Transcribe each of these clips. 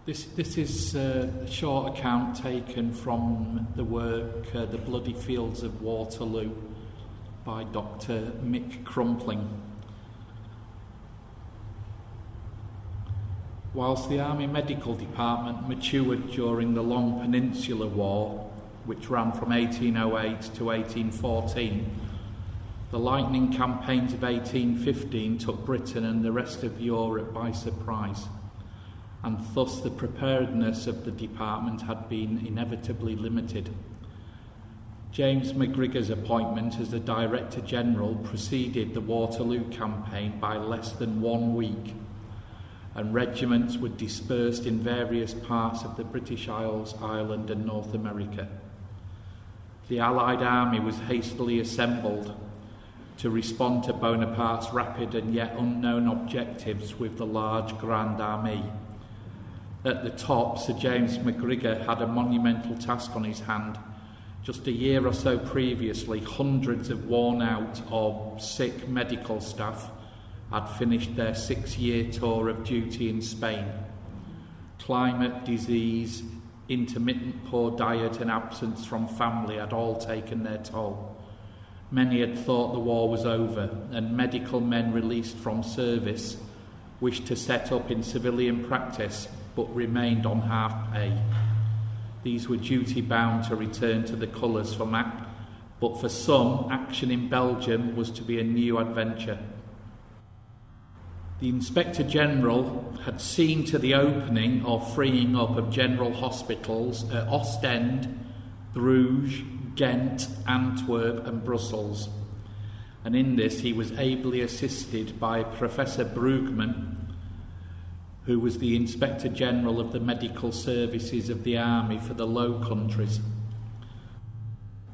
This is a short account taken from the work The Bloody Fields of Waterloo by Dr. Mick Crumpling. Whilst the Army Medical Department matured during the Long Peninsular War, which ran from 1808 to 1814, the lightning campaigns of 1815 took Britain and the rest of Europe by surprise, and thus the preparedness of the department had been inevitably limited. James McGrigor's appointment as the Director General preceded the Waterloo campaign by less than 1 week, and regiments were dispersed in various parts of the British Isles, Ireland and North America. The Allied army was hastily assembled to respond to Bonaparte's rapid and yet unknown objectives with the large Grand Army. At the top, Sir James McGrigor had a monumental task on his hand. Just a year or so previously, hundreds of worn-out or sick medical staff had finished their 6-year tour of duty in Spain. Climate, disease, intermittent poor diet and absence from family had all taken their toll. Many had thought the war was over, and medical men released from service wished to set up in civilian practice but remained on half pay. These were duty-bound to return to the colours but for some, action in Belgium was to be a new adventure. The Inspector General had seen to the opening or freeing up of general hospitals at Ostend, Bruges, Ghent, Antwerp and Brussels, and in this he was ably assisted by Professor Brugman, who was the Inspector General of the Medical Services of the Army for the Low Countries.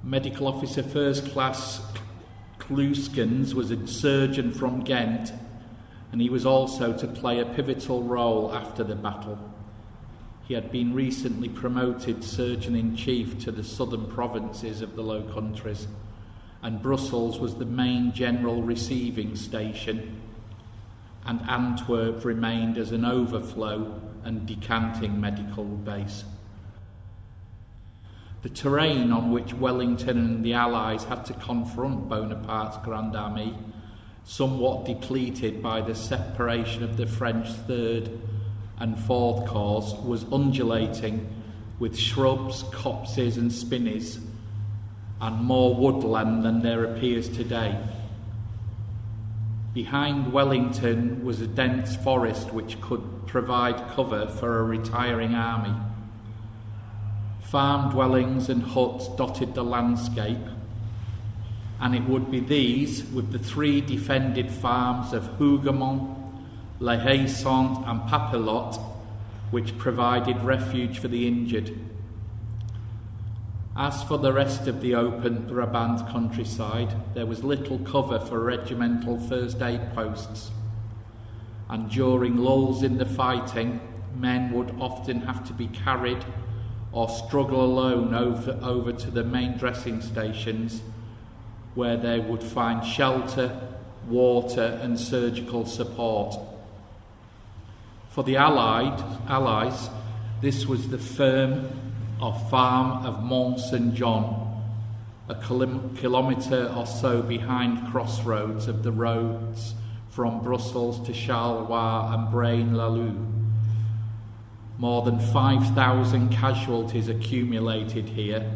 Medical Officer First Class Kluskens was a surgeon from Ghent, and he was also to play a pivotal role after the battle. He had been recently promoted Surgeon-in-Chief to the southern provinces of the Low Countries, and Brussels was the main general receiving station, and Antwerp remained as an overflow and decanting medical base. The terrain on which Wellington and the Allies had to confront Bonaparte's Grand Army, somewhat depleted by the separation of the French 3rd and 4th Corps, was undulating with shrubs, copses and spinneys, and more woodland than there appears today. Behind Wellington was a dense forest which could provide cover for a retiring army. Farm dwellings and huts dotted the landscape, and it would be these, with the 3 defended farms of Hougoumont, La Haye-Sainte and Papelotte, which provided refuge for the injured. As for the rest of the open Brabant countryside, there was little cover for regimental first aid posts, and during lulls in the fighting, men would often have to be carried or struggle alone over to the main dressing stations, where they would find shelter, water and surgical support. For the Allies, this was the farm of Mont Saint John, a kilometre or so behind crossroads of the roads from Brussels to Charleroi and Braine-l'Alleud. More than 5,000 casualties accumulated here,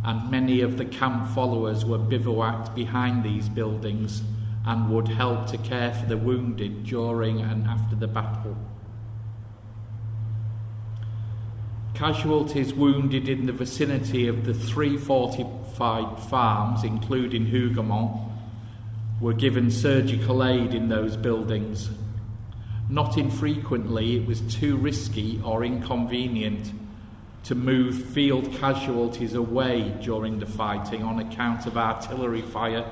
and many of the camp followers were bivouacked behind these buildings and would help to care for the wounded during and after the battle. Casualties wounded in the vicinity of the 3 fortified farms, including Hougoumont, were given surgical aid in those buildings. Not infrequently, it was too risky or inconvenient to move field casualties away during the fighting on account of artillery fire,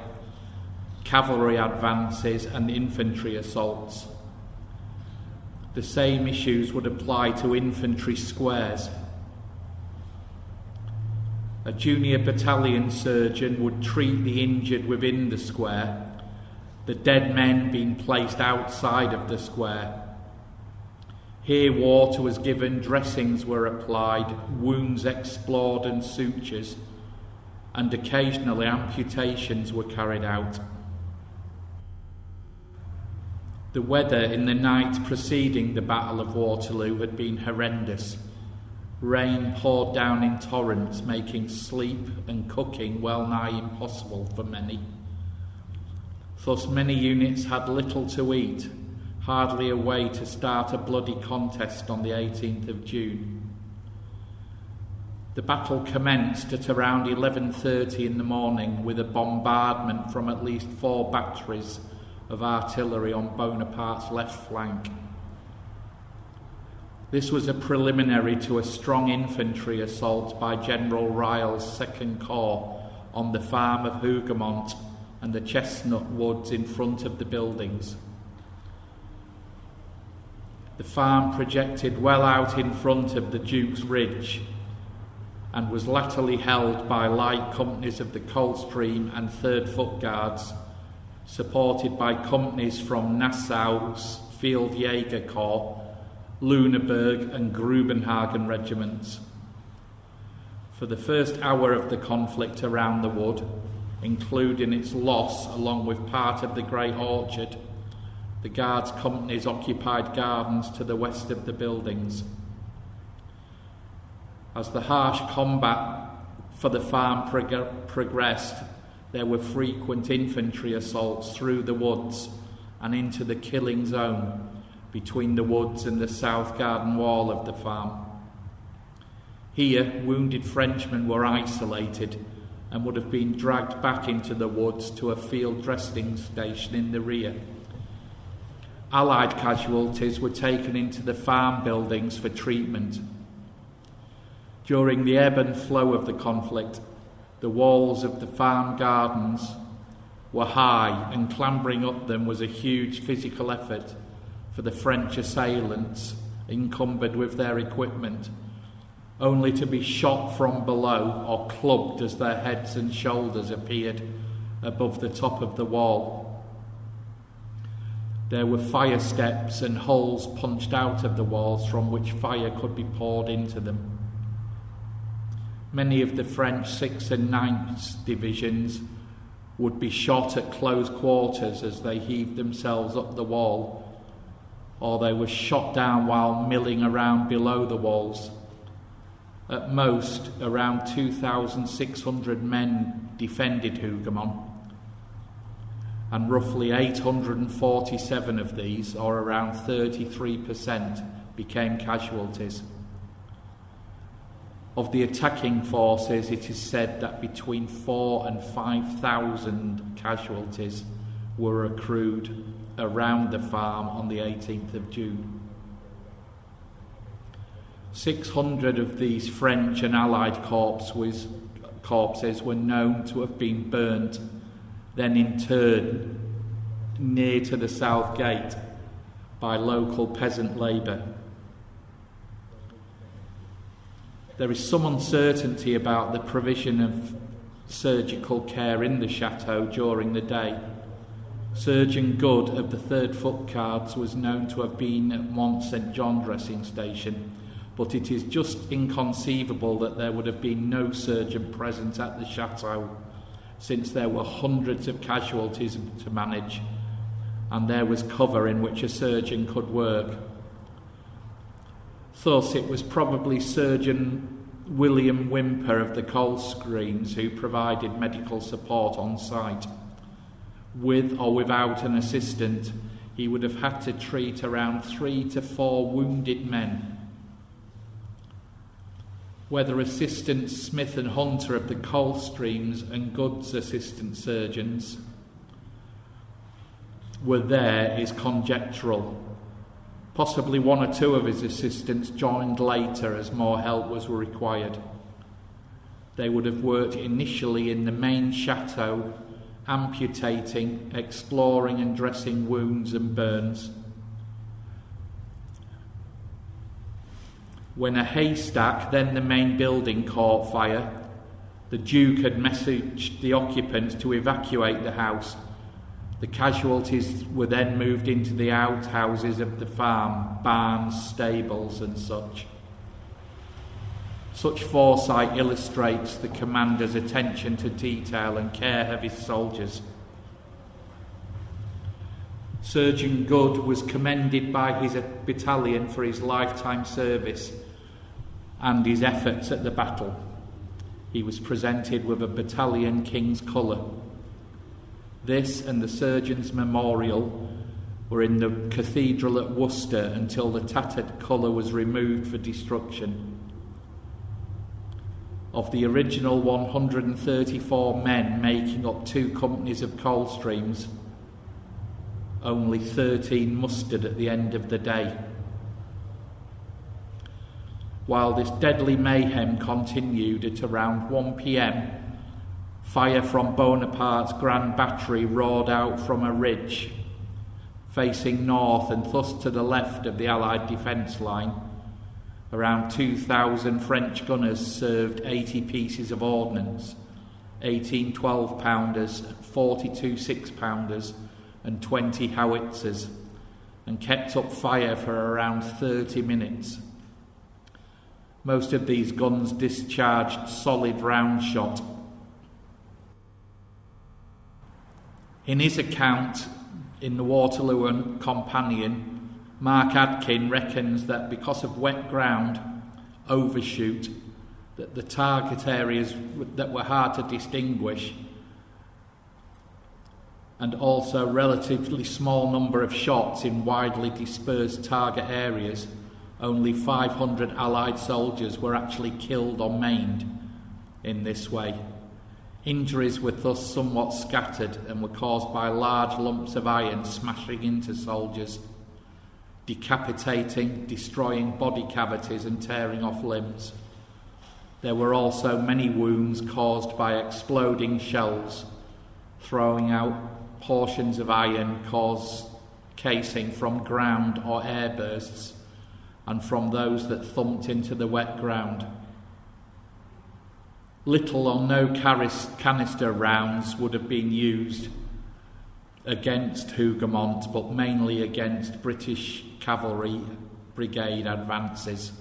cavalry advances and infantry assaults. The same issues would apply to infantry squares. A junior battalion surgeon would treat the injured within the square, the dead men being placed outside of the square. Here water was given, dressings were applied, wounds explored and sutures, and occasionally amputations were carried out. The weather in the night preceding the Battle of Waterloo had been horrendous. Rain poured down in torrents, making sleep and cooking well nigh impossible for many. Thus many units had little to eat, hardly a way to start a bloody contest on the 18th of June. The battle commenced at around 11:30 in the morning with a bombardment from at least 4 batteries of artillery on Bonaparte's left flank. This was a preliminary to a strong infantry assault by General Ryle's 2nd Corps on the farm of Hougoumont and the chestnut woods in front of the buildings. The farm projected well out in front of the Duke's Ridge and was latterly held by light companies of the Coldstream and 3rd Foot Guards, supported by companies from Nassau's Field Jaeger Corps, Lüneburg and Grubenhagen regiments. For the first hour of the conflict around the wood, including its loss along with part of the Great Orchard, the Guards' companies occupied gardens to the west of the buildings. As the harsh combat for the farm progressed, there were frequent infantry assaults through the woods and into the killing zone between the woods and the south garden wall of the farm. Here, wounded Frenchmen were isolated and would have been dragged back into the woods to a field dressing station in the rear. Allied casualties were taken into the farm buildings for treatment. During the ebb and flow of the conflict, the walls of the farm gardens were high, and clambering up them was a huge physical effort for the French assailants encumbered with their equipment, only to be shot from below or clubbed as their heads and shoulders appeared above the top of the wall. There were fire steps and holes punched out of the walls from which fire could be poured into them. Many of the French 6th and 9th divisions would be shot at close quarters as they heaved themselves up the wall, or they were shot down while milling around below the walls. At most, around 2,600 men defended Hougoumont, and roughly 847 of these, or around 33%, became casualties. Of the attacking forces, it is said that between 4,000 and 5,000 casualties were accrued around the farm on the 18th of June. 600 of these French and Allied corpses were known to have been burnt, then interred near to the south gate by local peasant labour. There is some uncertainty about the provision of surgical care in the chateau during the day. Surgeon Good of the 3rd Foot Guards was known to have been at Mont St John dressing station, but it is just inconceivable that there would have been no surgeon present at the chateau, since there were hundreds of casualties to manage, and there was cover in which a surgeon could work. Thus, it was probably Surgeon William Whymper of the Coldstreams who provided medical support on site. With or without an assistant, he would have had to treat around 3 to 4 wounded men. Whether Assistant Smith and Hunter of the Coldstreams and Good's assistant surgeons were there is conjectural. Possibly 1 or 2 of his assistants joined later as more help was required. They would have worked initially in the main chateau, amputating, exploring and dressing wounds and burns. When a haystack, then the main building, caught fire, the Duke had messaged the occupants to evacuate the house, The casualties were then moved into the outhouses of the farm, barns, stables and such. Such foresight illustrates the commander's attention to detail and care of his soldiers. Surgeon Good was commended by his battalion for his lifetime service and his efforts at the battle. He was presented with a battalion King's colour. This and the surgeon's memorial were in the cathedral at Worcester until the tattered colour was removed for destruction. Of the original 134 men making up 2 companies of Coldstreams, only 13 mustered at the end of the day. While this deadly mayhem continued, at around 1 p.m, fire from Bonaparte's Grand Battery roared out from a ridge facing north and thus to the left of the Allied defence line. Around 2,000 French gunners served 80 pieces of ordnance, 18 12-pounders, 42 6-pounders and 20 howitzers, and kept up fire for around 30 minutes. Most of these guns discharged solid round shot. In his account in the Waterloo Companion, Mark Adkin reckons that because of wet ground, overshoot, that the target areas that were hard to distinguish, and also relatively small number of shots in widely dispersed target areas, only 500 Allied soldiers were actually killed or maimed in this way. Injuries were thus somewhat scattered and were caused by large lumps of iron smashing into soldiers, decapitating, destroying body cavities and tearing off limbs. There were also many wounds caused by exploding shells, throwing out portions of iron casing from ground or air bursts, and from those that thumped into the wet ground. Little or no canister rounds would have been used against Hougoumont, but mainly against British cavalry brigade advances.